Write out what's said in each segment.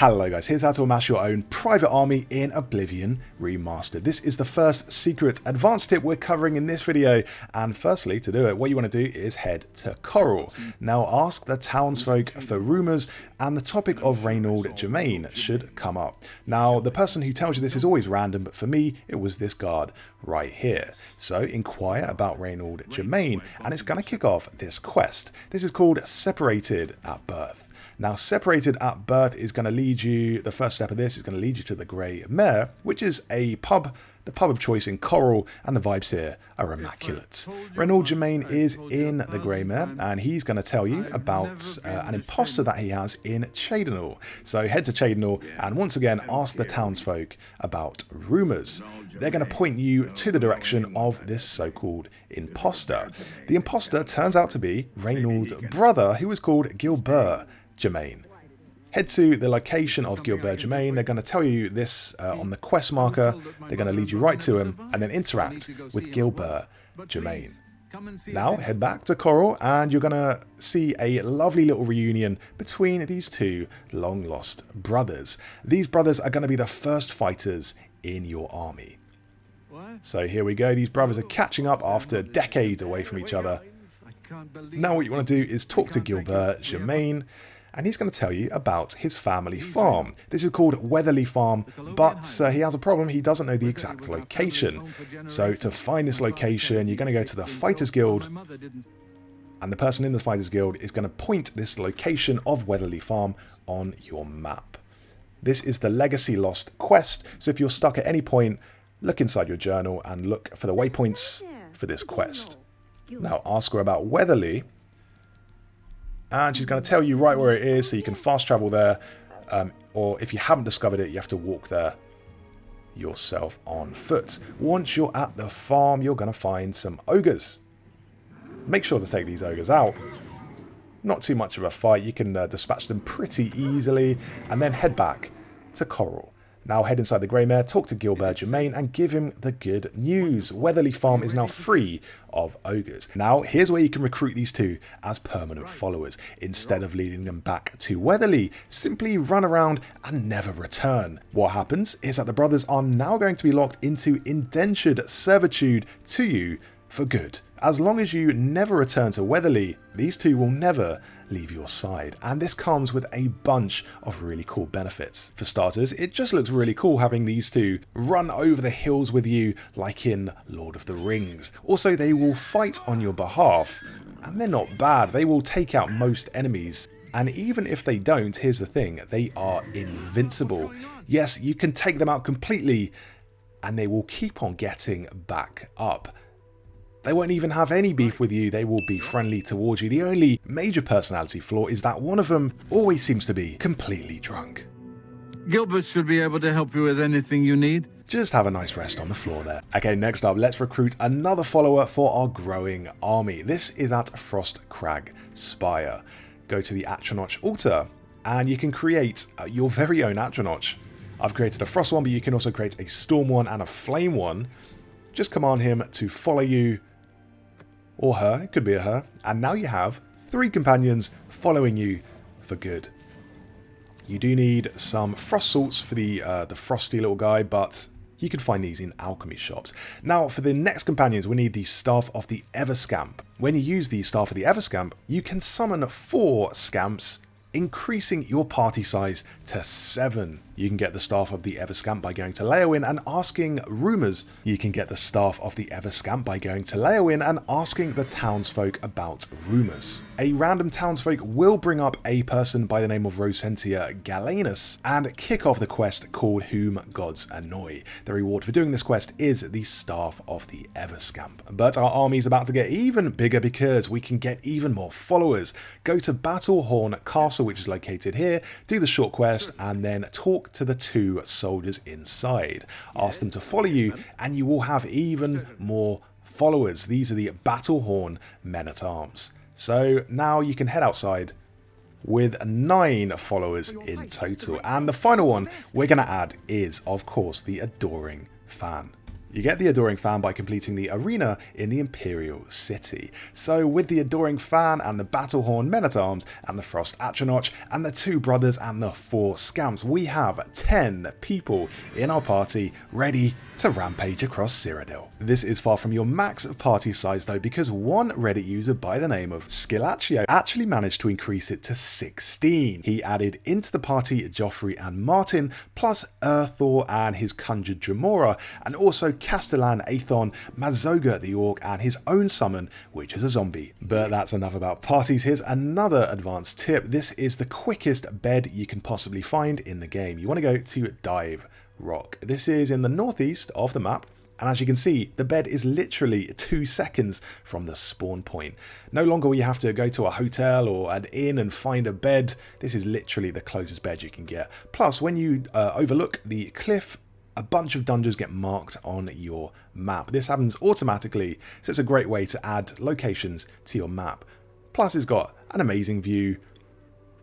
Hello guys, here's how to amass your own private army in Oblivion Remastered. This is the first secret advanced tip we're covering in this video, and firstly, to do it, what you want to do is head to Coral. Now ask the townsfolk for rumours, and the topic of Reynold Germain should come up. Now the person who tells you this is always random, but for me it was this guard right here. So inquire about Reynold Germain, and it's going to kick off this quest. This is called Separated at Birth. Now, Separated at Birth is going to lead you, the first step of this is going to lead you to the Grey Mare, which is a pub, the pub of choice in Coral, and the vibes here are immaculate. Reynold Germain is in the Grey Mare, and he's going to tell you about an imposter that he has in Cheydinal. So head to Cheydinal, and once again, ask the townsfolk about rumours. They're going to point you to the direction of this so-called imposter. The imposter turns out to be Reynold's brother, who is called Gilbert Germain. Head to the location of Gilbert Germain. They're going to tell you this on the quest marker. They're going to lead you right to him and then interact with Gilbert Germain. Now head back to Coral and you're going to see a lovely little reunion between these two long lost brothers. These brothers are going to be the first fighters in your army. So here we go. These brothers are catching up after decades away from each other. Now what you want to do is talk to Gilbert Germain, and he's going to tell you about his family farm. This is called Weatherly Farm, but he has a problem. He doesn't know the exact location. So to find this location, you're going to go to the Fighters Guild, and the person in the Fighters Guild is going to point this location of Weatherly Farm on your map. This is the Legacy Lost quest, so if you're stuck at any point, look inside your journal and look for the waypoints for this quest. Now ask her about Weatherly, and she's going to tell you right where it is, so you can fast travel there, or if you haven't discovered it, you have to walk there yourself on foot. Once you're at the farm, you're going to find some ogres. Make sure to take these ogres out. Not too much of a fight, you can dispatch them pretty easily, and then head back to Coral. Now head inside the Grey Mare, talk to Gilbert Germain, and give him the good news. Weatherly Farm is now free of ogres. Now here's where you can recruit these two as permanent followers. Instead of leading them back to Weatherly, simply run around and never return. What happens is that the brothers are now going to be locked into indentured servitude to you for good. As long as you never return to Weatherly, these two will never leave your side, and this comes with a bunch of really cool benefits. For starters, it just looks really cool having these two run over the hills with you like in Lord of the Rings. Also, they will fight on your behalf, and they're not bad. They will take out most enemies. And even if they don't, here's the thing, they are invincible. Yes, you can take them out completely, and they will keep on getting back up. They won't even have any beef with you, they will be friendly towards you. The only major personality flaw is that one of them always seems to be completely drunk. Gilbert should be able to help you with anything you need. Just have a nice rest on the floor there. Okay, next up, let's recruit another follower for our growing army. This is at Frost Crag Spire. Go to the Atronach altar, and you can create your very own Atronach. I've created a Frost one, but you can also create a Storm one and a Flame one. Just command him to follow you, or her, it could be a her, and now you have 3 companions following you for good. You do need some frost salts for the frosty little guy, but you can find these in alchemy shops. Now for the next companions, we need the Staff of the Everscamp. When you use the Staff of the Everscamp, you can summon 4 scamps, increasing your party size to 7. You can get the Staff of the Everscamp by going to Leowin and asking rumours. You can get the Staff of the Everscamp by going to Leowin and asking the townsfolk about rumours. A random townsfolk will bring up a person by the name of Rosentia Galenus and kick off the quest called Whom Gods Annoy. The reward for doing this quest is the Staff of the Everscamp. But our army is about to get even bigger because we can get even more followers. Go to Battlehorn Castle, which is located here, do the short quest, and then talk to the 2 soldiers inside. Ask them to follow you, and you will have even more followers. These are the Battlehorn Men-at-Arms. So now you can head outside with 9 followers in total. And the final one we're going to add is, of course, the Adoring Fan. You get the Adoring Fan by completing the arena in the Imperial City. So with the Adoring Fan and the Battlehorn Men-at-Arms and the Frost Atronach and the 2 brothers and the 4 scamps, we have 10 people in our party ready to rampage across Cyrodiil. This is far from your max party size though, because one Reddit user by the name of Skillaccio actually managed to increase it to 16. He added into the party Joffrey and Martin, plus Thor and his conjured Jamora, and also Castellan, Aethon, Mazoga the Orc, and his own summon, which is a zombie. But that's enough about parties. Here's another advanced tip. This is the quickest bed you can possibly find in the game. You want to go to Dive Rock. This is in the northeast of the map. And as you can see, the bed is literally 2 seconds from the spawn point. No longer will you have to go to a hotel or an inn and find a bed. This is literally the closest bed you can get. Plus, when you overlook the cliff, a bunch of dungeons get marked on your map. This happens automatically, so it's a great way to add locations to your map. Plus, it's got an amazing view.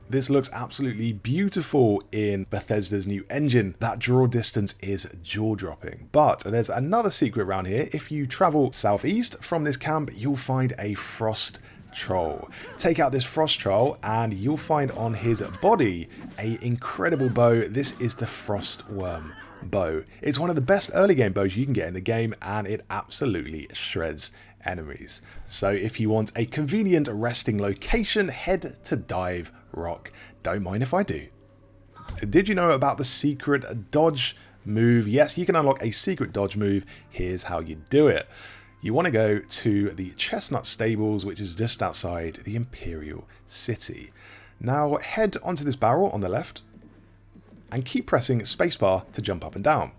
This looks absolutely beautiful in Bethesda's new engine. That draw distance is jaw-dropping. But there's another secret around here. If you travel southeast from this camp, you'll find a frost troll. Take out this frost troll and you'll find on his body an incredible bow. This is the frost worm bow. It's one of the best early game bows you can get in the game, and it absolutely shreds enemies. So if you want a convenient resting location, head to Dive Rock. Don't mind if I do. Did you know about the secret dodge move? Yes, you can unlock a secret dodge move. Here's how you do it. You want to go to the Chestnut Stables, which is just outside the Imperial City. Now head onto this barrel on the left and keep pressing spacebar to jump up and down.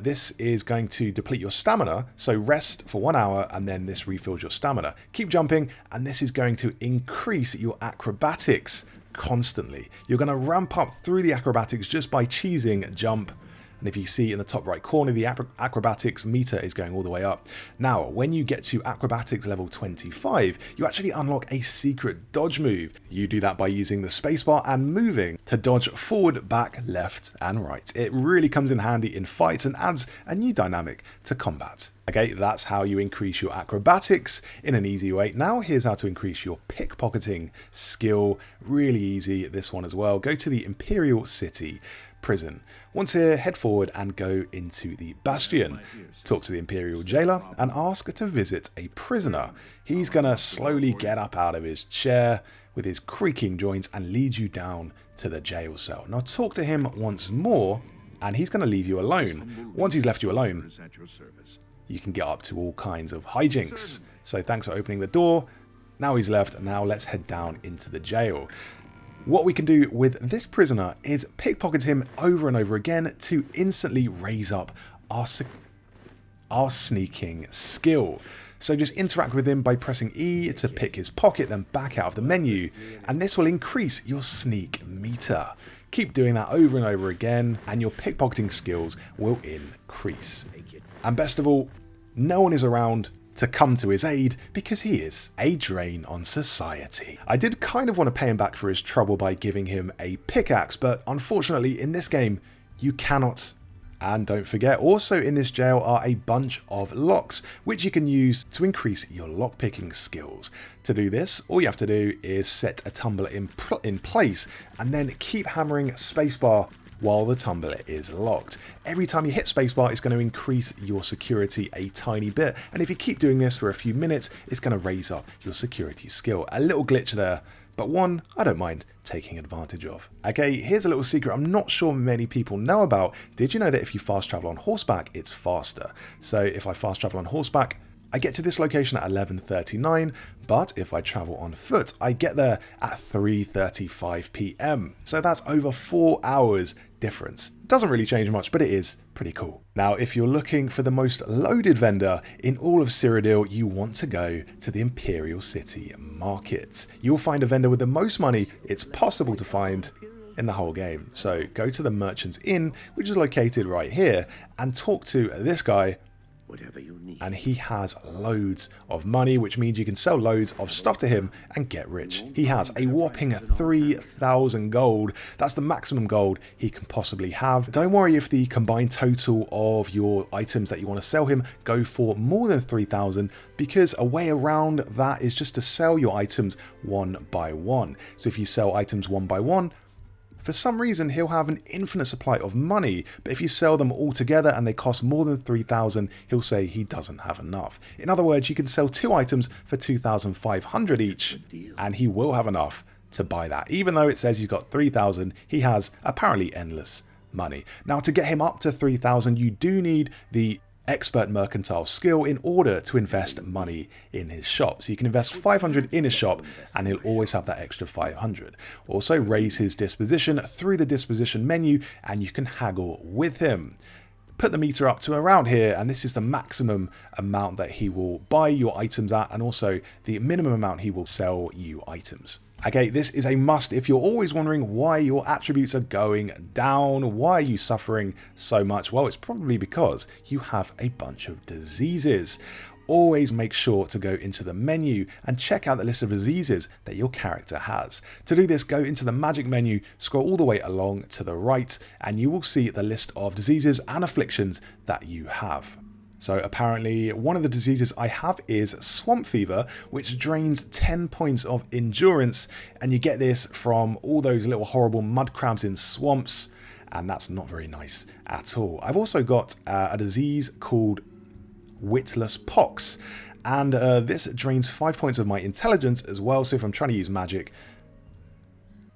This is going to deplete your stamina, so rest for 1 hour and then this refills your stamina. Keep jumping and this is going to increase your acrobatics constantly. You're going to ramp up through the acrobatics just by cheesing jump. And if you see in the top right corner, the acrobatics meter is going all the way up. Now, when you get to acrobatics level 25, you actually unlock a secret dodge move. You do that by using the spacebar and moving to dodge forward, back, left, and right. It really comes in handy in fights and adds a new dynamic to combat. Okay, that's how you increase your acrobatics in an easy way. Now here's how to increase your pickpocketing skill. Really easy, this one as well. Go to the Imperial City prison. Once here, head forward and go into the Bastion. Talk to the Imperial Jailer and ask to visit a prisoner. He's gonna slowly get up out of his chair with his creaking joints and lead you down to the jail cell. Now talk to him once more and he's gonna leave you alone. Once he's left you alone, you can get up to all kinds of hijinks. So thanks for opening the door. Now he's left. Now let's head down into the jail. What we can do with this prisoner is pickpocket him over and over again to instantly raise up our sneaking skill. So just interact with him by pressing E to pick his pocket, then back out of the menu, and this will increase your sneak meter. Keep doing that over and over again, and your pickpocketing skills will increase. And best of all, no one is around to come to his aid because he is a drain on society. I did kind of want to pay him back for his trouble by giving him a pickaxe, but unfortunately in this game you cannot. And don't forget, also in this jail are a bunch of locks which you can use to increase your lockpicking skills. To do this, all you have to do is set a tumbler in place and then keep hammering spacebar while the tumbler is locked. Every time you hit spacebar, it's going to increase your security a tiny bit, and if you keep doing this for a few minutes, it's going to raise up your security skill. A little glitch there, but one I don't mind taking advantage of. Okay, here's a little secret I'm not sure many people know about. Did you know that if you fast travel on horseback, it's faster? So if I fast travel on horseback, I get to this location at 11:39, but if I travel on foot, I get there at 3:35 PM. So that's over 4 hours difference. Doesn't really change much, but it is pretty cool. Now, if you're looking for the most loaded vendor in all of Cyrodiil, you want to go to the Imperial City Market. You'll find a vendor with the most money it's possible to find in the whole game. So go to the Merchant's Inn, which is located right here, and talk to this guy whatever you need. And he has loads of money, which means you can sell loads of stuff to him and get rich. He has a whopping 3,000 gold. That's the maximum gold he can possibly have. Don't worry if the combined total of your items that you want to sell him go for more than 3,000, because a way around that is just to sell your items one by one. So if you sell items one by one, for some reason, he'll have an infinite supply of money, but if you sell them all together and they cost more than 3,000, he'll say he doesn't have enough. In other words, you can sell 2 items for 2,500 each, and he will have enough to buy that. Even though it says he's got 3,000, he has apparently endless money. Now, to get him up to 3,000, you do need the expert mercantile skill in order to invest money in his shop. So you can invest 500 in his shop and he'll always have that extra 500. Also raise his disposition through the disposition menu and you can haggle with him. Put the meter up to around here, and this is the maximum amount that he will buy your items at, and also the minimum amount he will sell you items. Okay, this is a must if you're always wondering why your attributes are going down. Why are you suffering so much? Well, it's probably because you have a bunch of diseases. Always make sure to go into the menu and check out the list of diseases that your character has. To do this, go into the magic menu, scroll all the way along to the right, and you will see the list of diseases and afflictions that you have. So apparently one of the diseases I have is swamp fever, which drains 10 points of endurance, and you get this from all those little horrible mud crabs in swamps, and that's not very nice at all. I've also got a disease called witless pox, and this drains 5 points of my intelligence as well, so if I'm trying to use magic,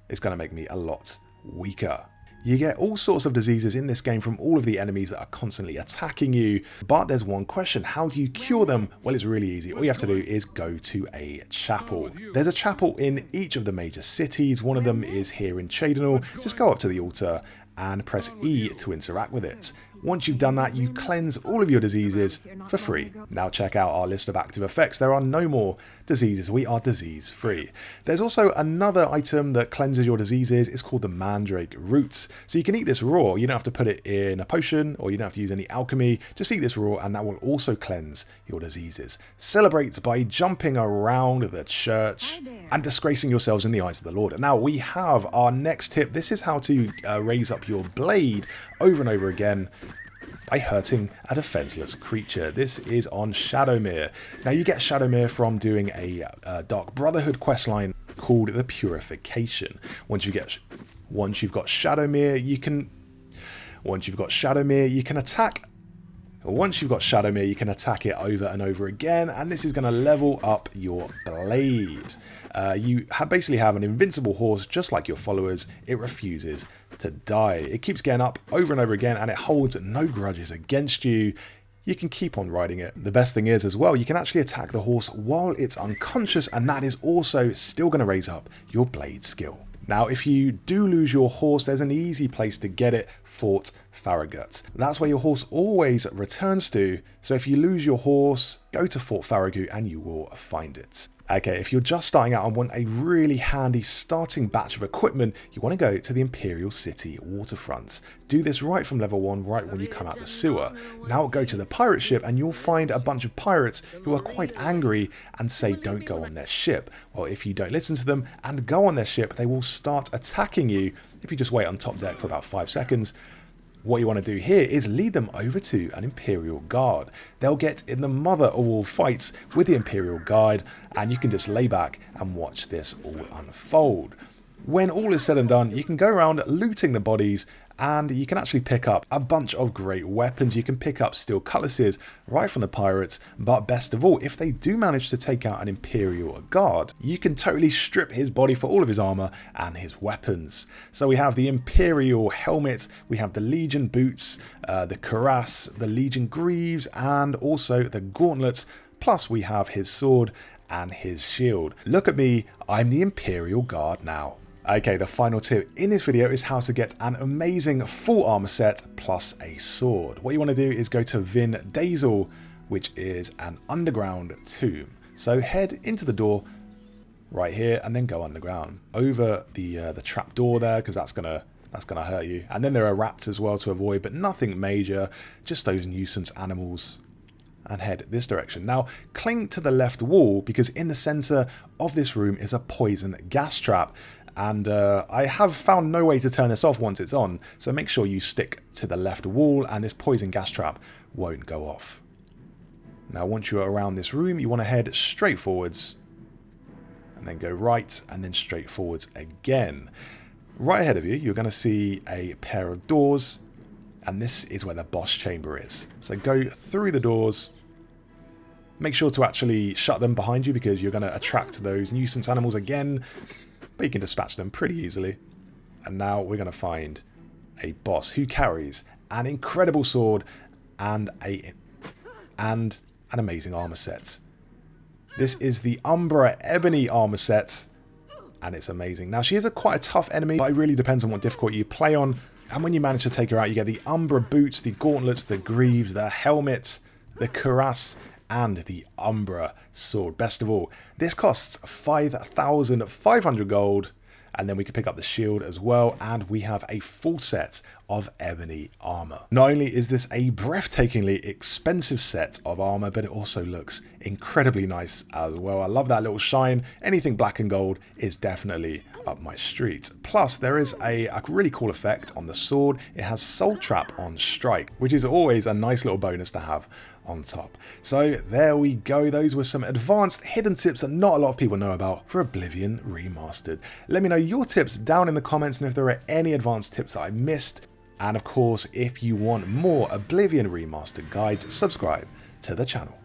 it's going to make me a lot weaker. You get all sorts of diseases in this game from all of the enemies that are constantly attacking you, but there's one question: how do you cure them? Well, it's really easy. All you have to do is go to a chapel. There's a chapel in each of the major cities. One of them is here in Cheydinal. Just go up to the altar and press E to interact with it. Once you've done that, you cleanse all of your diseases for free. Now check out our list of active effects. There are no more diseases. We are disease free. There's also another item that cleanses your diseases. It's called the mandrake roots. So you can eat this raw. You don't have to put it in a potion, or you don't have to use any alchemy. Just eat this raw and that will also cleanse your diseases. Celebrate by jumping around the church and disgracing yourselves in the eyes of the Lord. Now we have our next tip. This is how to raise up your blade over and over again by hurting a defenseless creature. This is on Shadowmere. Now you get Shadowmere from doing a Dark Brotherhood questline called the Purification. Once you've got Shadowmere, you can attack. Once you've got Shadowmere, you can attack it over and over again, and this is going to level up your blade. You basically have an invincible horse, just like your followers. It refuses to die. It keeps getting up over and over again, and it holds no grudges against you. You can keep on riding it. The best thing is as well, you can actually attack the horse while it's unconscious, and that is also still going to raise up your blade skill. Now, if you do lose your horse, there's an easy place to get it: Fort Farragut. That's where your horse always returns to. So if you lose your horse, go to Fort Farragut and you will find it. Okay, if you're just starting out and want a really handy starting batch of equipment, you want to go to the Imperial City waterfront. Do this right from level 1, right when you come out the sewer. Now go to the pirate ship and you'll find a bunch of pirates who are quite angry and say don't go on their ship. Well, if you don't listen to them and go on their ship, they will start attacking you if you just wait on top deck for about 5 seconds. What you want to do here is lead them over to an Imperial Guard. They'll get in the mother of all fights with the Imperial Guard, and you can just lay back and watch this all unfold. When all is said and done, you can go around looting the bodies, and you can actually pick up a bunch of great weapons. You can pick up steel cutlasses right from the pirates, but best of all, if they do manage to take out an Imperial Guard, you can totally strip his body for all of his armor and his weapons. So we have the Imperial helmet, we have the Legion boots, the cuirass, the Legion greaves, and also the gauntlets, plus we have his sword and his shield. Look at me, I'm the Imperial Guard now. Okay, the final tip in this video is how to get an amazing full armor set plus a sword. What you want to do is go to Vin Dazel, which is an underground tomb. So head into the door right here and then go underground over the trap door there, because that's gonna hurt you. And then there are rats as well to avoid, but nothing major, just those nuisance animals and head this direction. Now, cling to the left wall because in the center of this room is a poison gas trap. And I have found no way to turn this off once it's on, so make sure you stick to the left wall and this poison gas trap won't go off. Now, once you're around this room, you want to head straight forwards and then go right and then straight forwards again. Right ahead of you, you're going to see a pair of doors, and this is where the boss chamber is. So go through the doors. Make sure to actually shut them behind you because you're going to attract those nuisance animals again, but you can dispatch them pretty easily. And now we're going to find a boss who carries an incredible sword and an amazing armor set. This is the Umbra Ebony armor set, and it's amazing. Now, she is quite a tough enemy, but it really depends on what difficulty you play on. And when you manage to take her out, you get the Umbra boots, the gauntlets, the greaves, the helmet, the cuirass, and the Umbra sword. Best of all, this costs 5,500 gold, and then we can pick up the shield as well, and we have a full set of ebony armor. Not only is this a breathtakingly expensive set of armor, but it also looks incredibly nice as well. I love that little shine. Anything black and gold is definitely up my street. Plus, there is a really cool effect on the sword. It has Soul Trap on strike, which is always a nice little bonus to have on top. So there we go. Those were some advanced hidden tips that not a lot of people know about for Oblivion Remastered. Let me know your tips down in the comments, and if there are any advanced tips that I missed. And of course, if you want more Oblivion Remastered guides, subscribe to the channel.